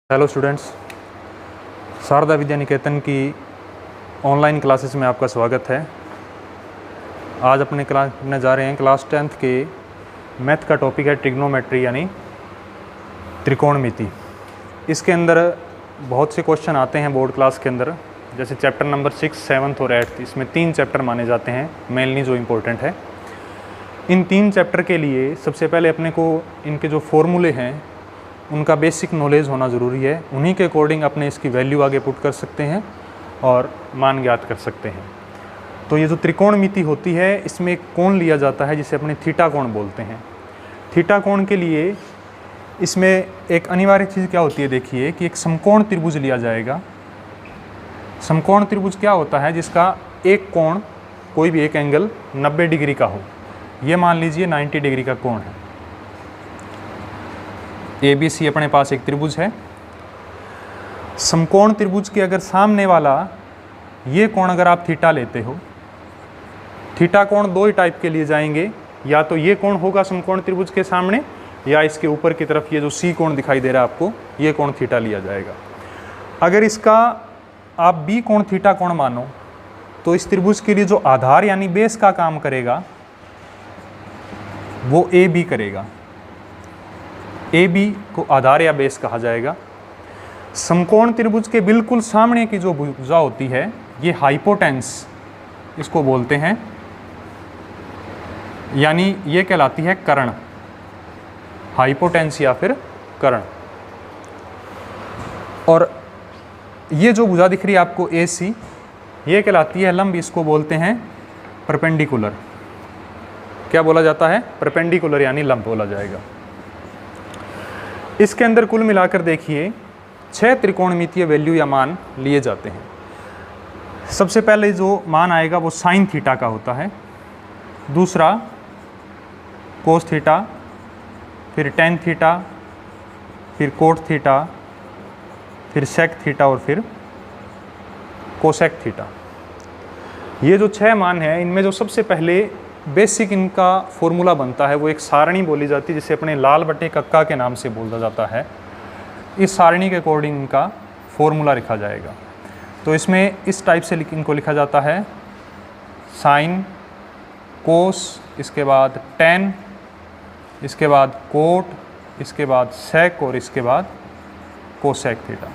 Hello students, Sharda Vidya Niketan की online classes में आपका स्वागत है। आज अपने क्लास में जा रहे हैं क्लास 10th के मैथ का टॉपिक है ट्रिग्नोमेट्री यानी त्रिकोणमिति। इसके अंदर बहुत से क्वेश्चन आते हैं बोर्ड क्लास के अंदर, जैसे चैप्टर नंबर 6, 7 और 8। इसमें 3 चैप्टर माने जाते हैं मेनली जो इम्पोर्टेंट है। इन 3 चैप्टर के लिए सबसे पहले अपने को इनके जो फॉर्मूले हैं उनका बेसिक नॉलेज होना ज़रूरी है। उन्हीं के अकॉर्डिंग अपने इसकी वैल्यू आगे पुट कर सकते हैं और मान ज्ञात कर सकते हैं। तो ये जो त्रिकोणमिति होती है इसमें एक कोण लिया जाता है जिसे अपने थीटा कोण बोलते हैं। थीटा कोण के लिए इसमें एक अनिवार्य चीज़ क्या होती है, देखिए कि एक समकोण त्रिभुज लिया जाएगा। समकोण त्रिभुज क्या होता है? जिसका एक कोण, कोई भी एक एंगल 90 डिग्री का हो। ये मान लीजिए 90 डिग्री का कोण है। ABC अपने पास एक त्रिभुज है। समकोण त्रिभुज के अगर सामने वाला ये कोण अगर आप थीटा लेते हो, थीटा कोण 2 ही टाइप के लिए जाएंगे, या तो ये कोण होगा समकोण त्रिभुज के सामने, या इसके ऊपर की तरफ ये जो C कोण दिखाई दे रहा है आपको, ये कोण थीटा लिया जाएगा। अगर इसका आप B कोण थीटा कोण मानो तो इस त्रिभुज के लिए जो आधार यानी बेस का काम करेगा वो AB करेगा। AB को आधार या बेस कहा जाएगा। समकोण त्रिभुज के बिल्कुल सामने की जो भुजा होती है ये हाइपोटेन्स इसको बोलते हैं, यानी ये कहलाती है कर्ण, हाइपोटेन्स या फिर कर्ण। और ये जो भुजा दिख रही है आपको AC, ये कहलाती है लंब, इसको बोलते हैं परपेंडिकुलर। क्या बोला जाता है? परपेंडिकुलर यानी लंब बोला जाएगा। इसके अंदर कुल मिलाकर देखिए 6 त्रिकोणमितीय वैल्यू या मान लिए जाते हैं। सबसे पहले जो मान आएगा वो साइन थीटा का होता है, दूसरा कोस थीटा, फिर टेन थीटा, फिर कोट थीटा, फिर सेक थीटा और फिर कोसेक थीटा। ये जो 6 मान हैं इनमें जो सबसे पहले बेसिक इनका फॉर्मूला बनता है वो एक सारणी बोली जाती है जिसे अपने लाल बटे कक्का के नाम से बोला जाता है। इस सारणी के अकॉर्डिंग इनका फॉर्मूला लिखा जाएगा। तो इसमें इस टाइप से इनको लिखा जाता है साइन, कोस, इसके बाद टेन, इसके बाद कोट, इसके बाद सेक और इसके बाद कोसेक थीटा।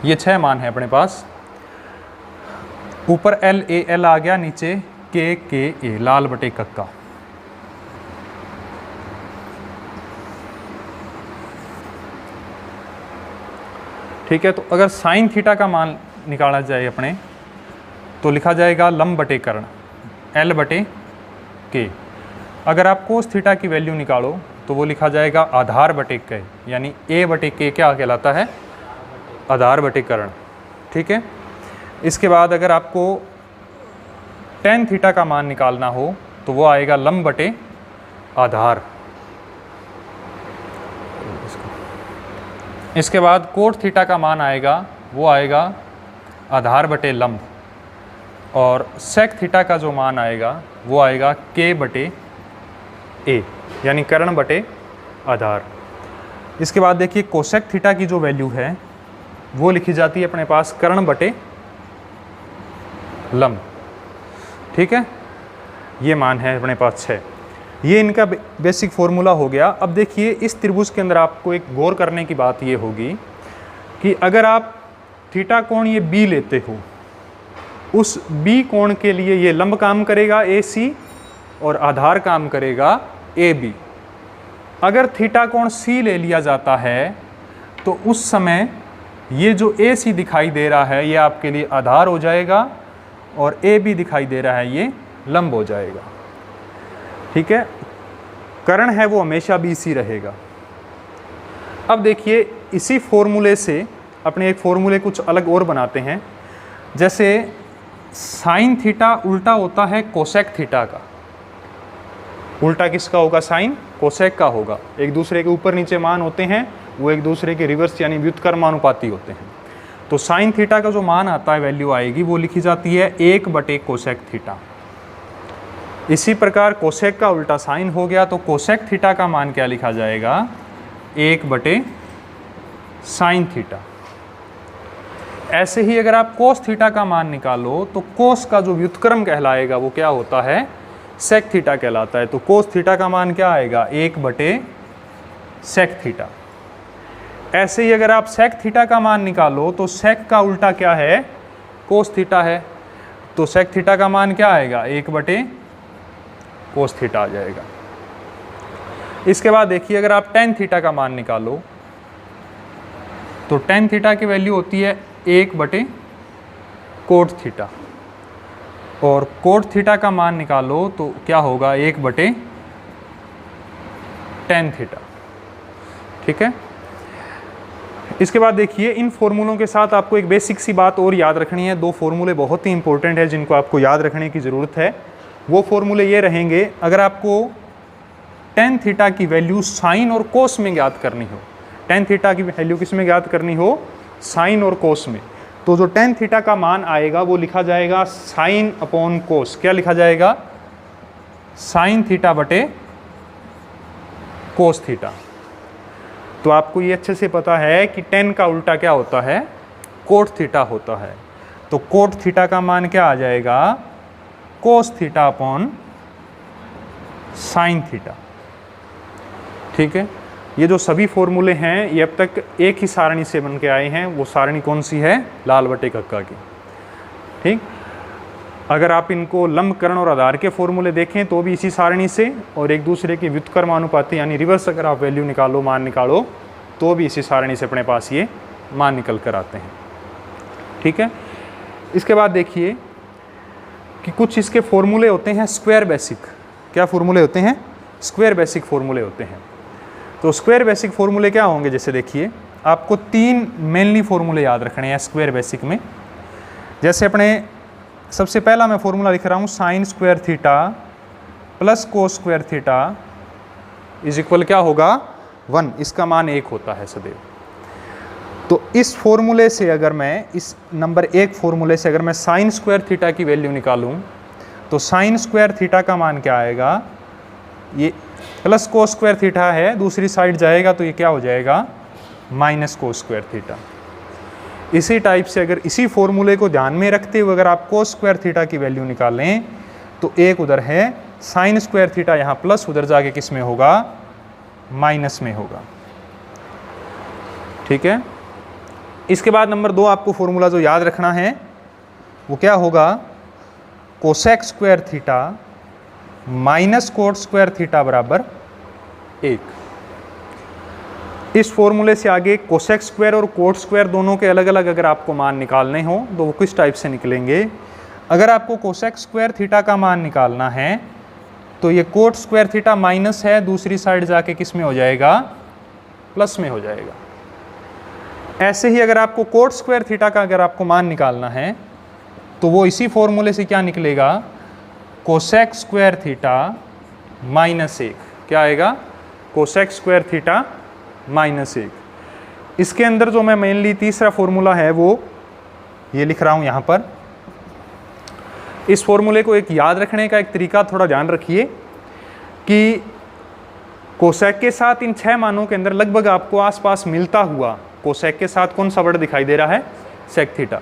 ये 6 मान है अपने पास। ऊपर LAL आ गया, नीचे KKA, लाल बटे कक्का। ठीक है, तो अगर साइन थीटा का मान निकाला जाए अपने तो लिखा जाएगा लंब बटे कर्ण, L बटे K। अगर आप कोस थीटा की वैल्यू निकालो तो वो लिखा जाएगा आधार बटे K, यानी A बटे K क्या कहलाता है? आधार बटे कर्ण। ठीक है, इसके बाद अगर आपको टेन थीटा का मान निकालना हो तो वो आएगा लंब बटे आधार। इसके बाद कोट थीटा का मान आएगा, वो आएगा आधार बटे लंब। और सेक थीटा का जो मान आएगा वो आएगा K बटे A, यानी कर्ण बटे आधार। इसके बाद देखिए कोसेक थीटा की जो वैल्यू है वो लिखी जाती है अपने पास कर्ण बटे लंब। ठीक है, ये मान है अपने पास 6। ये इनका बेसिक फॉर्मूला हो गया। अब देखिए इस त्रिभुज के अंदर आपको एक गौर करने की बात ये होगी कि अगर आप थीटा कोण ये B लेते हो, उस B कोण के लिए ये लंब काम करेगा AC और आधार काम करेगा AB। अगर थीटा कोण C ले लिया जाता है तो उस समय ये जो AC दिखाई दे रहा है ये आपके लिए आधार हो जाएगा और AB दिखाई दे रहा है ये लंब हो जाएगा। ठीक है, कर्ण है वो हमेशा BC रहेगा। अब देखिए इसी फॉर्मूले से अपने एक फॉर्मूले कुछ अलग और बनाते हैं। जैसे साइन थीटा उल्टा होता है कोसेक थीटा का। उल्टा किसका होगा? साइन कोसेक का होगा। एक दूसरे के ऊपर नीचे मान होते हैं, वो एक दूसरे के रिवर्स यानी व्युत्क्रमानुपाती होते हैं। तो साइन थीटा का जो मान आता है, वैल्यू आएगी, वो लिखी जाती है 1 बटे कोसेक थीटा। इसी प्रकार कोसेक का उल्टा साइन हो गया तो कोसेक थीटा का मान क्या लिखा जाएगा? 1/sin theta. ऐसे ही अगर आप cos थीटा का मान निकालो तो cos का जो व्युत्क्रम कहलाएगा वो क्या होता है, sec थीटा कहलाता है। तो cos थीटा का मान क्या आएगा, 1/sec थीटा। ऐसे ही अगर आप sec थीटा का मान निकालो तो sec का उल्टा क्या है, cos थीटा है। तो sec थीटा का मान क्या आएगा, 1/cos थीटा आ जाएगा। इसके बाद देखिए अगर आप tan थीटा का मान निकालो तो tan थीटा की वैल्यू होती है 1/cot थीटा, और cot थीटा का मान निकालो तो क्या होगा, 1/tan थीटा। ठीक है। इसके बाद देखिए इन फॉर्मूलों के साथ आपको एक बेसिक सी बात और याद रखनी है। दो फॉर्मूले बहुत ही इंपॉर्टेंट है जिनको आपको याद रखने की ज़रूरत है। वो फॉर्मूले ये रहेंगे, अगर आपको tan थीटा की वैल्यू साइन और कोस में ज्ञात करनी हो, tan थीटा की वैल्यू किस में ज्ञात करनी हो, साइन और कोस में, तो जो tan थीटा का मान आएगा वो लिखा जाएगा साइन अपॉन कोस। क्या लिखा जाएगा, साइन थीटा बटे कोस थीटा। तो आपको ये अच्छे से पता है कि tan का उल्टा क्या होता है, कोट थीटा होता है। तो कोट थीटा का मान क्या आ जाएगा, cos theta upon sine theta. ठीक है। ये जो सभी फॉर्मूले हैं ये अब तक एक ही सारणी से बन के आए हैं। वो सारणी कौन सी है, लाल बटे कक्का की। ठीक। अगर आप इनको लंबकरण और आधार के फॉर्मूले देखें तो भी इसी सारणी से, और एक दूसरे के व्युत्क्रमानुपाती यानी रिवर्स अगर आप वैल्यू निकालो, मान निकालो, तो भी इसी सारणी से अपने पास ये मान निकल कर आते हैं। ठीक है। इसके बाद देखिए कि कुछ इसके फॉर्मूले होते हैं स्क्वायर बेसिक। क्या फॉर्मूले होते हैं, स्क्वायर बेसिक फॉर्मूले होते हैं। तो स्क्वायर बेसिक फॉर्मूले क्या होंगे, जैसे देखिए आपको 3 मेनली फॉर्मूले याद रखने हैं स्क्वायर बेसिक में। जैसे अपने सबसे पहला मैं फॉर्मूला लिख रहा हूँ, sine square theta plus cos square theta is equal क्या होगा, 1। इसका मान 1 होता है सदैव। तो इस फॉर्मूले से अगर मैं, इस नंबर 1 फॉर्मूले से अगर मैं साइन स्क्वायर थीटा की वैल्यू निकालूं तो साइन स्क्वायर थीटा का मान क्या आएगा, ये प्लस कोस स्क्वायर थीटा है, दूसरी साइड जाएगा तो ये क्या हो जाएगा, माइनस कोस स्क्वायर थीटा। इसी टाइप से अगर इसी फॉर्मूले को ध्यान में रखते हुए अगर आप कोस स्क्वायर थीटा की वैल्यू निकालें तो एक उधर है साइन स्क्वायर थीटा, यहाँ प्लस, उधर जाके किस में होगा, माइनस में होगा। ठीक है। इसके बाद नंबर 2 आपको फॉर्मूला जो याद रखना है वो क्या होगा, cosec square theta minus cot square theta बराबर 1। इस फॉर्मूले से आगे कोसेक स्क्वायर और कोट स्क्वायर दोनों के अलग अलग अगर आपको मान निकालने हो तो वो किस टाइप से निकलेंगे। अगर आपको कोसेक स्क्वायर थीटा का मान निकालना है तो ये कोट स्क्वायर थीटा माइनस है, दूसरी साइड जाके किस में हो जाएगा, प्लस में हो जाएगा। ऐसे ही अगर आपको कोट स्क्वायर थीटा का अगर आपको मान निकालना है तो वो इसी फॉर्मूले से क्या निकलेगा, कोसेक स्क्वायर थीटा माइनस 1। क्या आएगा, कोसेक स्क्वायर थीटा माइनस 1। इसके अंदर जो मैं मेनली तीसरा फॉर्मूला है वो ये लिख रहा हूँ यहाँ पर। इस फॉर्मूले को एक याद रखने का एक तरीका थोड़ा ध्यान रखिए कि कोसेक के साथ इन 6 मानों के अंदर लगभग आपको आसपास मिलता हुआ कोसेक के साथ कौन सा वर्ड दिखाई दे रहा है, सेक थीटा।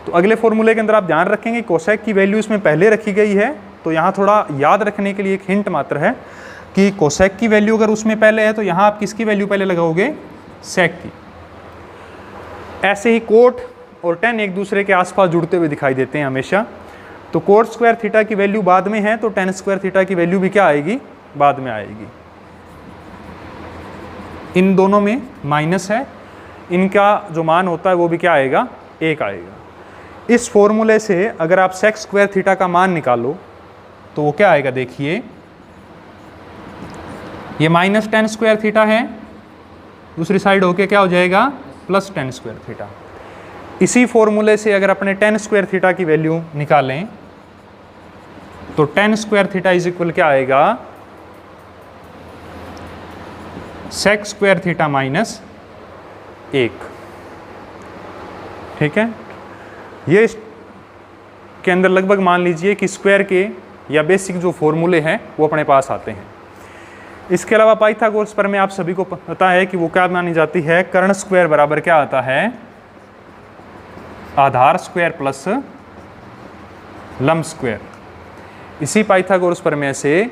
तो अगले फॉर्मूले के अंदर आप ध्यान रखेंगे कोसेक की वैल्यू इसमें पहले रखी गई है, तो यहाँ थोड़ा याद रखने के लिए एक हिंट मात्र है कि कोसेक की वैल्यू अगर उसमें पहले है तो यहाँ आप किसकी वैल्यू पहले लगाओगे, सेक की। ऐसे ही कोट और टेन एक दूसरे के आसपास जुड़ते हुए दिखाई देते हैं हमेशा। तो कोट स्क्वायर थीटा की वैल्यू बाद में है तो टेन स्क्वायर थीटा की वैल्यू भी क्या आएगी, बाद में आएगी। इन दोनों में माइनस है, इनका जो मान होता है वो भी क्या आएगा, 1 आएगा। इस फॉर्मूले से अगर आप सेक स्क्वायर थीटा का मान निकालो तो वो क्या आएगा, देखिए ये माइनस टेन स्क्वायर थीटा है, दूसरी साइड होके क्या हो जाएगा, प्लस टेन स्क्वायर थीटा। इसी फॉर्मूले से अगर अपने टेन स्क्वायर थीटा की वैल्यू निकालें तो ten square theta is equal क्या आएगा, सेक स्क्वायर थीटा माइनस 1। ठीक है। ये के अंदर लगभग मान लीजिए कि स्क्वायर के या बेसिक जो फॉर्मूले हैं वो अपने पास आते हैं। इसके अलावा पाइथागोरस प्रमेय आप सभी को पता है कि वो क्या मानी जाती है, कर्ण स्क्वायर बराबर क्या आता है, आधार स्क्वायर प्लस लंब स्क्वायर। इसी पाइथागोरस प्रमेय से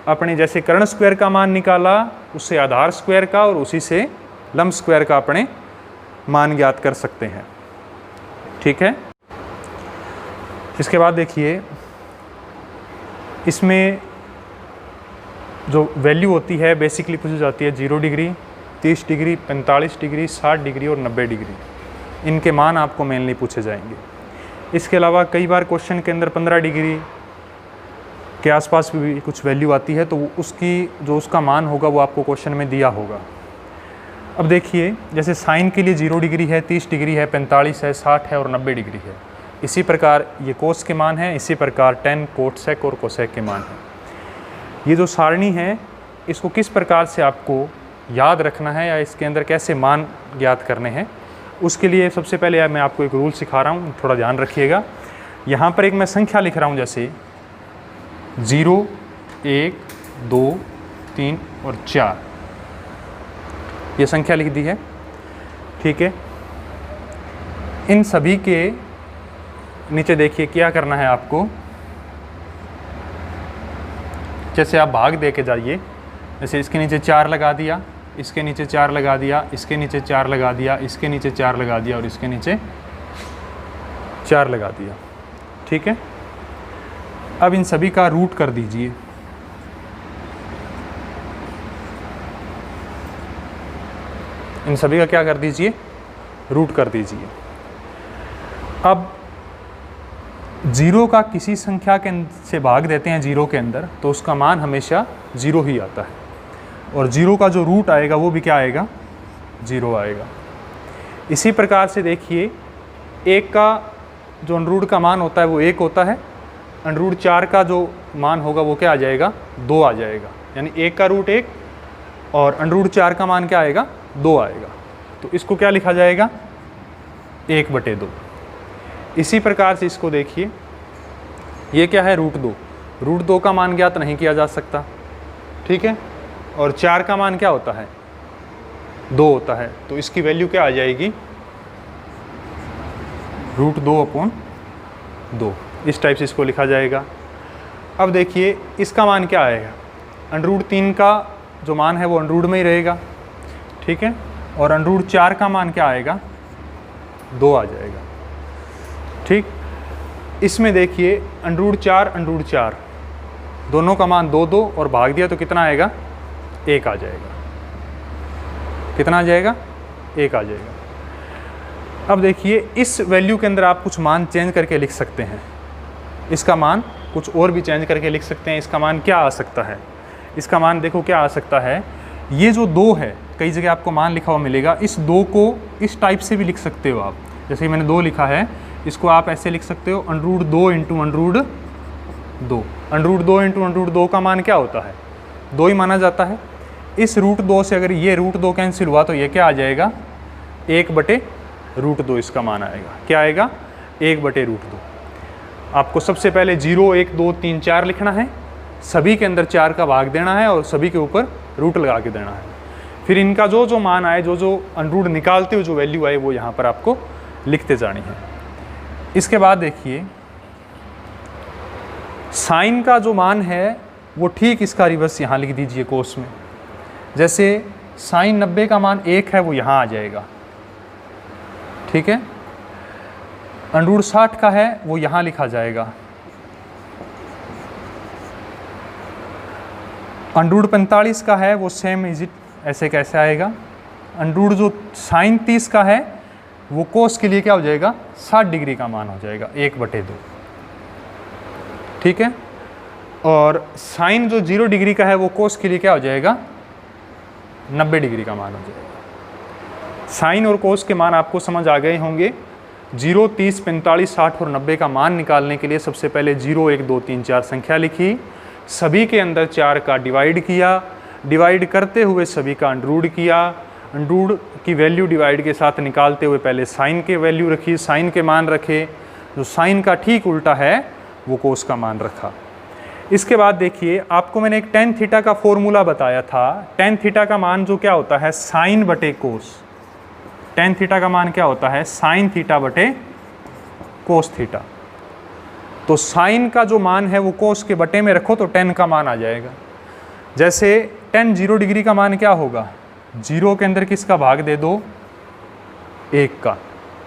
अपने जैसे कर्ण स्क्वायर का मान निकाला, उससे आधार स्क्वायर का और उसी से लंब स्क्वायर का अपने मान ज्ञात कर सकते हैं। ठीक है, इसके बाद देखिए इसमें जो वैल्यू होती है बेसिकली पूछी जाती है 0 डिग्री, 30 डिग्री, 45 डिग्री, 60 डिग्री और 90 डिग्री। इनके मान आपको मेनली पूछे जाएंगे। इसके अलावा कई बार क्वेश्चन के अंदर 15 डिग्री के आसपास भी कुछ वैल्यू आती है, तो उसकी जो उसका मान होगा वो आपको क्वेश्चन में दिया होगा। अब देखिए जैसे साइन के लिए 0 डिग्री है, 30 डिग्री है, 45 है, 60 है और 90 डिग्री है। इसी प्रकार ये कोस के मान हैं, इसी प्रकार tan, कोट सेक और कोसेक के मान हैं। ये जो सारणी है इसको किस प्रकार से आपको याद रखना है या इसके अंदर कैसे मान ज्ञात करने हैं, उसके लिए सबसे पहले मैं आपको एक रूल सिखा रहा हूँ, थोड़ा ध्यान रखिएगा। यहाँ पर एक मैं संख्या लिख रहा हूँ, जैसे 0, 1, 2, 3 और 4, ये संख्या लिख दी है। ठीक है, इन सभी के नीचे देखिए क्या करना है आपको, जैसे आप भाग दे के जाइए, जैसे इसके नीचे 4 लगा दिया, इसके नीचे 4 लगा दिया, इसके नीचे 4 लगा दिया, इसके नीचे 4 लगा दिया और इसके नीचे 4 लगा दिया। ठीक है, अब इन सभी का रूट कर दीजिए। इन सभी का क्या कर दीजिए, रूट कर दीजिए। अब 0 का किसी संख्या के से भाग देते हैं 0 के अंदर, तो उसका मान हमेशा 0 ही आता है, और 0 का जो रूट आएगा वो भी क्या आएगा, 0 आएगा। इसी प्रकार से देखिए 1 का जो अंडरूट का मान होता है वो 1 होता है, अंडरूट 4 का जो मान होगा वो क्या आ जाएगा, 2 आ जाएगा। यानी 1 का रूट 1 और अंडरूट 4 का मान क्या आएगा, 2 आएगा। तो इसको क्या लिखा जाएगा, 1/2। इसी प्रकार से इसको देखिए, ये क्या है, रूट 2। रूट 2 का मान ज्ञात नहीं किया जा सकता। ठीक है, और 4 का मान क्या होता है, 2 होता है, तो इसकी वैल्यू क्या आ जाएगी, रूट 2/2। इस टाइप से इसको लिखा जाएगा। अब देखिए इसका मान क्या आएगा, अंडरूट 3 का जो मान है वो अंडरूट में ही रहेगा। ठीक है, और अंडरूट 4 का मान क्या आएगा, 2 आ जाएगा। ठीक, इसमें देखिए अंडरूट 4 दोनों का मान 2 और भाग दिया तो कितना आएगा, 1 आ जाएगा। कितना आ जाएगा, 1 आ जाएगा। अब देखिए इस वैल्यू के अंदर आप कुछ मान चेंज करके लिख सकते हैं, इसका मान कुछ और भी चेंज करके लिख सकते हैं। इसका मान क्या आ सकता है, इसका मान देखो क्या आ सकता है, ये जो 2 है, कई जगह आपको मान लिखा हुआ मिलेगा, इस 2 को इस टाइप से भी लिख सकते हो आप। जैसे मैंने 2 लिखा है, इसको आप ऐसे लिख सकते हो, under root 2 into under root 2। Under root 2 into under root 2 का मान क्या होता है, 2 ही माना जाता है। इस रूट 2 से अगर ये रूट 2 कैंसिल हुआ तो ये क्या आ जाएगा, 1/√2 इसका मान आएगा। क्या आएगा, 1/√2। आपको सबसे पहले 0, 1, 2, 3, 4 लिखना है, सभी के अंदर 4 का भाग देना है और सभी के ऊपर रूट लगा के देना है। फिर इनका जो मान आए, जो अंडरूट निकालते हुए जो वैल्यू आए वो यहाँ पर आपको लिखते जानी है। इसके बाद देखिए साइन का जो मान है वो ठीक इसका रिवर्स यहाँ लिख दीजिए कोस में। जैसे साइन 90 का मान 1 है, वो यहाँ आ जाएगा। ठीक है, अंडरूट 60 का है वो यहाँ लिखा जाएगा। अंडरूट 45 का है वो सेम इज इट ऐसे कैसे आएगा। अंडरूट जो साइन 30 का है वो कोस के लिए क्या हो जाएगा, 60 डिग्री का मान हो जाएगा, 1/2। ठीक है, और साइन जो 0 डिग्री का है वो कोस के लिए क्या हो जाएगा, 90 डिग्री का मान हो जाएगा। साइन और कोस के मान आपको समझ आ गए होंगे। 0, 30, 45, 60 और 90 का मान निकालने के लिए सबसे पहले 0, 1, 2, 3, 4 संख्या लिखी, सभी के अंदर 4 का डिवाइड किया, डिवाइड करते हुए सभी का अंडरूट किया, अंडरूट की वैल्यू डिवाइड के साथ निकालते हुए पहले साइन के वैल्यू रखी, साइन के मान रखे, जो साइन का ठीक उल्टा है वो कोस का मान रखा। इसके बाद देखिए, आपको मैंने एक टेन थीटा का फॉर्मूला बताया था। टेन थीटा का मान जो क्या होता है, साइन बटे कोस। टेन थीटा का मान क्या होता है, साइन थीटा बटे कोस थीटा। तो साइन का जो मान है वो कोस के बटे में रखो तो टेन का मान आ जाएगा। जैसे टेन 0 डिग्री का मान क्या होगा, 0 के अंदर किसका भाग दे दो, 1 का,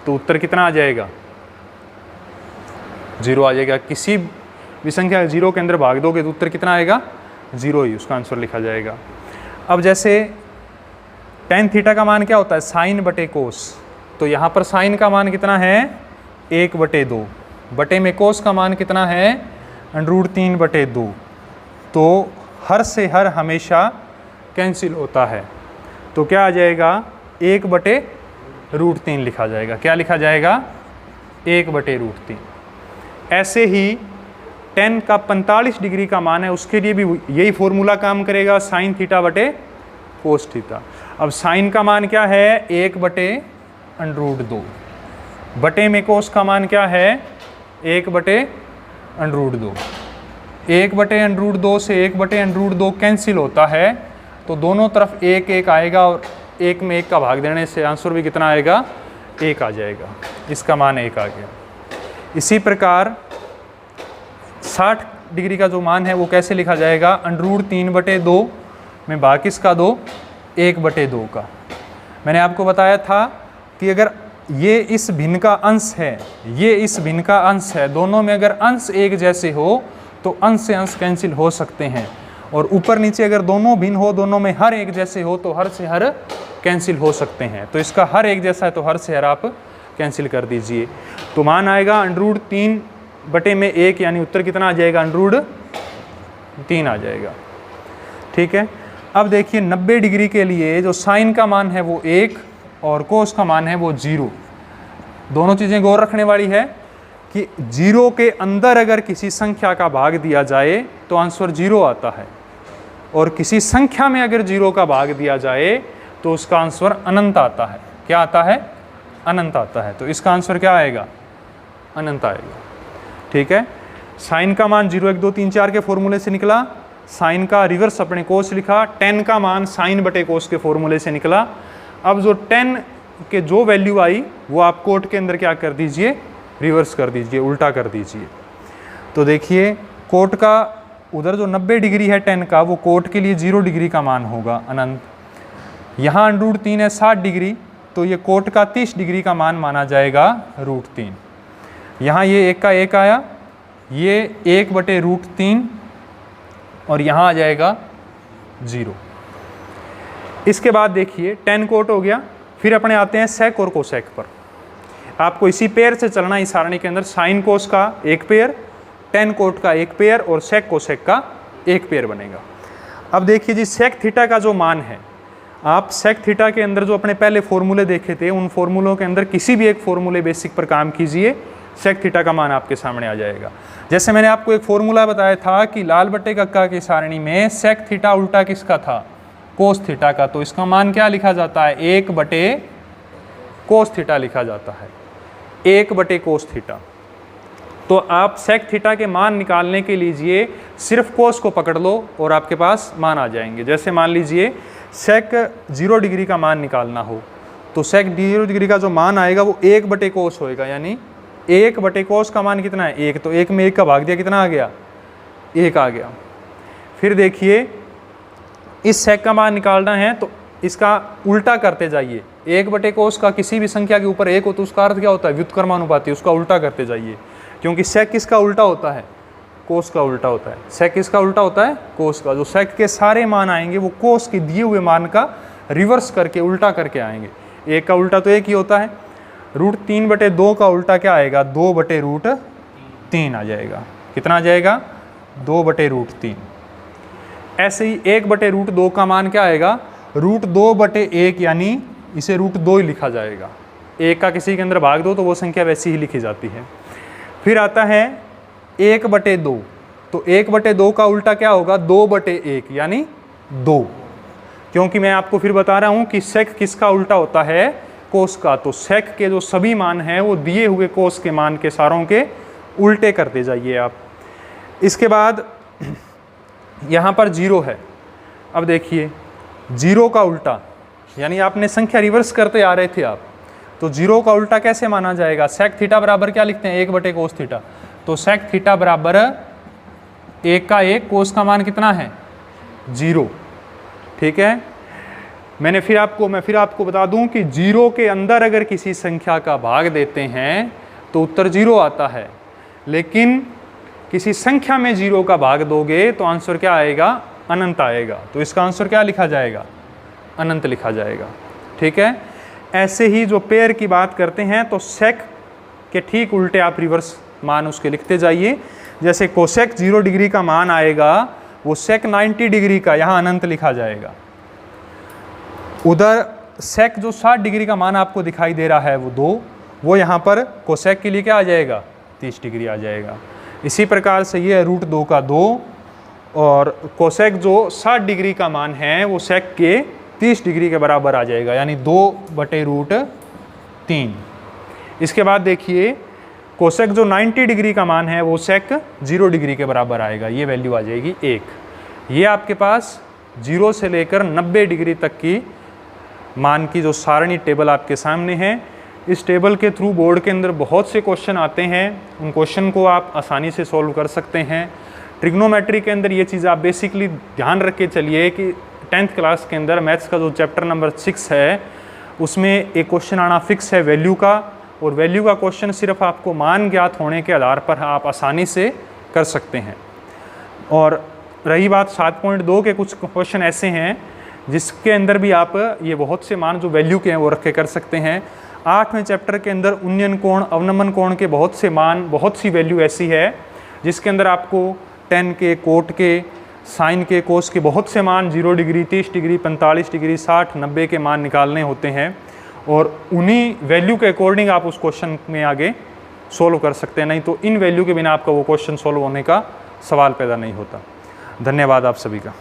तो उत्तर कितना आ जाएगा, 0 आ जाएगा। किसी भी संख्या 0 के अंदर भाग दोगे तो उत्तर कितना आएगा, 0 ही, उसका आंसर लिखा जाएगा। अब जैसे टेन थीटा का मान क्या होता है, साइन बटे कोस, तो यहाँ पर साइन का मान कितना है, 1/2, बटे में कोस का मान कितना है, √3/2। तो हर से हर हमेशा कैंसिल होता है, तो क्या आ जाएगा, 1/√3 लिखा जाएगा। क्या लिखा जाएगा, 1/√3। ऐसे ही टेन का 45 डिग्री का मान है, उसके लिए भी यही फॉर्मूला काम करेगा, साइन थीटा बटे कोस थीटा। अब साइन का मान क्या है, 1/√2, बटे में कोस का मान क्या है, 1/√2। 1/√2 से 1/√2 कैंसिल होता है, तो दोनों तरफ 1 आएगा और 1 में 1 का भाग देने से आंसर भी कितना आएगा, 1 आ जाएगा। इसका मान 1 आ गया। इसी प्रकार 60 डिग्री का जो मान है वो कैसे लिखा जाएगा, √3/2 में भाग किसका दो, 1/2 का। मैंने आपको बताया था कि अगर ये इस भिन्न का अंश है, ये इस भिन्न का अंश है, दोनों में अगर अंश एक जैसे हो तो अंश से अंश कैंसिल हो सकते हैं, और ऊपर नीचे अगर दोनों भिन्न हो, दोनों में हर एक जैसे हो तो हर से हर कैंसिल हो सकते हैं। तो इसका हर एक जैसा है तो हर से हर आप कैंसिल कर दीजिए, तो मान आएगा √3/1, यानी उत्तर कितना आ जाएगा, √3 आ जाएगा। ठीक है। अब देखिए 90 डिग्री के लिए जो साइन का मान है वो 1 और कोस का मान है वो 0। दोनों चीज़ें गौर रखने वाली है कि 0 के अंदर अगर किसी संख्या का भाग दिया जाए तो आंसर 0 आता है, और किसी संख्या में अगर 0 का भाग दिया जाए तो उसका आंसर अनंत आता है। क्या आता है, अनंत आता है। तो इसका आंसर क्या आएगा, अनंत आएगा। ठीक है। साइन का मान 0, 1, 2, 3, 4 के फॉर्मूले से निकला, साइन का रिवर्स अपने कोस लिखा, टेन का मान साइन बटे कोस के फॉर्मूले से निकला। अब जो 10 के जो वैल्यू आई वो आप कोट के अंदर क्या कर दीजिए, रिवर्स कर दीजिए, उल्टा कर दीजिए। तो देखिए कोट का उधर जो 90 डिग्री है 10 का, वो कोट के लिए 0 डिग्री का मान होगा, अनंत। यहाँ √3 है 60 डिग्री, तो ये कोट का 30 डिग्री का मान माना जाएगा √3। यहाँ ये 1 का 1 आया, ये 1/√3, और यहाँ आ जाएगा 0। इसके बाद देखिए 10 कोट हो गया। फिर अपने आते हैं सेक और कोसेक पर। आपको इसी पेयर से चलना, इस सारणी के अंदर साइन कोस का 1 पेयर, 10 कोट का 1 पेयर और सेक कोसेक का 1 पेयर बनेगा। अब देखिए जी, सेक थीटा का जो मान है, आप सेक थीटा के अंदर जो अपने पहले फॉर्मूले देखे थे, उन फॉर्मूलों के अंदर किसी भी एक फॉर्मूले बेसिक पर काम कीजिए, सेक थीटा का मान आपके सामने आ जाएगा। जैसे मैंने आपको एक फॉर्मूला बताया था कि लाल बटे कक्का की सारणी में सेक थीटा उल्टा किसका था, कोस थीटा का, तो इसका मान क्या लिखा जाता है, 1/कोस थीटा लिखा जाता है, 1/कोस थीटा। तो आप सेक थीटा के मान निकालने के लीजिए सिर्फ कोस को पकड़ लो और आपके पास मान आ जाएंगे। जैसे मान लीजिए सेक 0 डिग्री का मान निकालना हो, तो सेक 0 डिग्री का जो मान आएगा वो 1/कोस होएगा, यानी 1/कोस का मान कितना है, 1, तो 1 में 1 का भाग दिया, कितना आ गया, 1 आ गया। फिर देखिए इस सेक का मान निकालना है तो इसका उल्टा करते जाइए, 1/कोस का किसी भी संख्या के ऊपर 1 हो तो उसका अर्थ क्या होता है, व्युत्क्रमानुपाती, उसका उल्टा करते जाइए, क्योंकि सेक किसका उल्टा होता है, कोस का उल्टा होता है। सेक किसका उल्टा होता है, कोस का। जो सेक के सारे मान आएंगे वो कोस के दिए हुए मान का रिवर्स करके, उल्टा करके आएंगे। 1 का उल्टा तो 1 ही होता है। √3/2 का उल्टा क्या आएगा, 2/√3 आ जाएगा। कितना आ जाएगा, 2/√3। ऐसे ही 1/√2 का मान क्या आएगा, √2/1, यानी इसे √2 ही लिखा जाएगा। 1 का किसी के अंदर भाग दो तो वो संख्या वैसी ही लिखी जाती है। फिर आता है 1/2, तो 1/2 का उल्टा क्या होगा, 2/1, यानी 2, क्योंकि मैं आपको फिर बता रहा हूँ कि सेक किसका उल्टा होता है, कोस का। तो सेक के जो सभी मान हैं वो दिए हुए कोस के मान के सारों के उल्टे करते जाइए आप। इसके बाद यहाँ पर 0 है। अब देखिए 0 का उल्टा, यानी आपने संख्या रिवर्स करते आ रहे थे आप, तो 0 का उल्टा कैसे माना जाएगा? सेक थीटा बराबर क्या लिखते हैं? 1 बटे कोस थीटा। तो सेक थीटा बराबर 1 का 1, कोस का मान कितना है? 0। ठीक है, मैं फिर आपको बता दूं कि 0 के अंदर अगर किसी संख्या का भाग देते हैं तो उत्तर 0 आता है, लेकिन किसी संख्या में 0 का भाग दोगे तो आंसर क्या आएगा? अनंत आएगा। तो इसका आंसर क्या लिखा जाएगा? अनंत लिखा जाएगा। ठीक है, ऐसे ही जो पेयर की बात करते हैं तो सेक के ठीक उल्टे आप रिवर्स मान उसके लिखते जाइए। जैसे कोसेक 0 डिग्री का मान आएगा, वो सेक 90 डिग्री का यहाँ अनंत लिखा जाएगा। उधर सेक जो 60 डिग्री का मान आपको दिखाई दे रहा है वो 2, वो यहाँ पर कोसेक के लिए क्या आ जाएगा? 30 डिग्री आ जाएगा। इसी प्रकार से ये रूट 2 का 2, और कोसेक जो 60 डिग्री का मान है वो सेक के 30 डिग्री के बराबर आ जाएगा, यानी 2/√3। इसके बाद देखिए कोसेक जो 90 डिग्री का मान है वो सेक 0 डिग्री के बराबर आएगा, ये वैल्यू आ जाएगी 1। ये आपके पास 0 से लेकर 90 डिग्री तक की मान की जो सारणी टेबल आपके सामने है। इस टेबल के थ्रू बोर्ड के अंदर बहुत से क्वेश्चन आते हैं, उन क्वेश्चन को आप आसानी से सॉल्व कर सकते हैं। ट्रिग्नोमेट्री के अंदर ये चीज़ आप बेसिकली ध्यान रख के चलिए कि 10th क्लास के अंदर मैथ्स का जो चैप्टर नंबर 6 है उसमें एक क्वेश्चन आना फिक्स है वैल्यू का, और वैल्यू का क्वेश्चन सिर्फ आपको मान ज्ञात होने के आधार पर आप आसानी से कर सकते हैं। और रही बात 7.2 के कुछ क्वेश्चन ऐसे हैं जिसके अंदर भी आप ये बहुत से मान जो वैल्यू के हैं वो रख के कर सकते हैं। 8वें चैप्टर के अंदर उन्नयन कोण, अवनमन कोण के बहुत से मान, बहुत सी वैल्यू ऐसी है जिसके अंदर आपको टेन के, कोट के, साइन के, कोस के बहुत से मान 0 डिग्री, 30 डिग्री, 45 डिग्री, 60, 90 के मान निकालने होते हैं, और उन्हीं वैल्यू के अकॉर्डिंग आप उस क्वेश्चन में आगे सोल्व कर सकते हैं। नहीं तो इन वैल्यू के बिना आपका वो क्वेश्चन सोल्व होने का सवाल पैदा नहीं होता। धन्यवाद आप सभी का।